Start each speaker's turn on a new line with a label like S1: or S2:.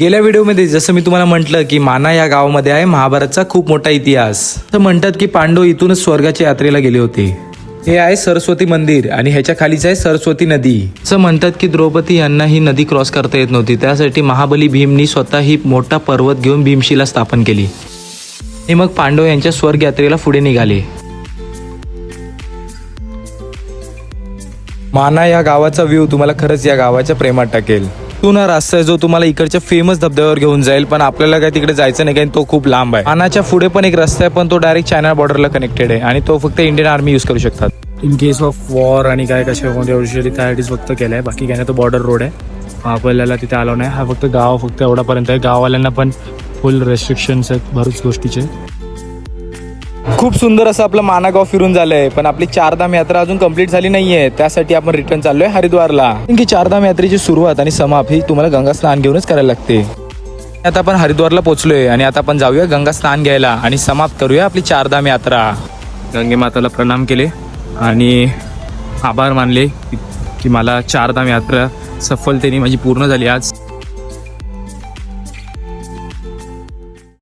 S1: गेल्या व्हिडिओमध्ये जसं मी तुम्हाला म्हटलं की माना या गावामध्ये आहे महाभारतचा खूप मोठा इतिहास. तर म्हणतात की पांडव इथूनच स्वर्गाच्या यात्रेला गेले होते. हे आहे सरस्वती मंदिर आणि ह्याच्या खालीच आहे सरस्वती नदी. असं म्हणतात की द्रौपदी यांना ही नदी क्रॉस करता येत नव्हती, त्यासाठी महाबली भीमनी स्वतः ही मोठा पर्वत घेऊन भीमशिला स्थापन केली आणि मग पांडव यांच्या स्वर्ग यात्रेला पुढे निघाले. माना या गावाचा व्ह्यू तुम्हाला खरंच या गावाच्या प्रेमात टाकेल. तो ना रस्ता आहे जो तुम्हाला इकडच्या फेमस धबधब्यावर घेऊन जाईल, पण आपल्याला काय तिकडे जायचं नाही कारण तो खूप लांब आहे. मानाच्या पुढे पण एक रस्ता आहे, पण तो डायरेक्ट चायना बॉर्डरला कनेक्टेड आहे आणि तो फक्त इंडियन आर्मी यूज करू शकतात. इन केस ऑफ वॉर आणि काय कशा कोणत्या गोष्टी त्यासाठीच फक्त केलं आहे. बाकी काय नाही, तो बॉर्डर रोड आहे, आपल्याला तिथे आलो नाही. हा फक्त गाव फक्त एवढापर्यंत आहे. गाववाल्यांना पण फुल रेस्ट्रिक्शन्स आहेत बरेच गोष्टीचे. खूप सुंदर असं आपलं माना गाव फिरून झालंय, पण आपली चारधाम यात्रा अजून कंप्लीट झाली नाहीये. त्यासाठी आपण रिटर्न चाललोय हरिद्वारला. की चारधाम यात्रेची सुरुवात आणि समाप्ती ही तुम्हाला गंगा स्नान घेऊनच करायला लागते. आता आपण हरिद्वारला पोहोचलोय आणि आता आपण जाऊया गंगा स्नान घ्यायला आणि समाप्त करूया आपली चारधाम यात्रा. गंगे माताला प्रणाम केले आणि आभार मानले की मला चारधाम यात्रा सफलतेने माझी पूर्ण झाली आज.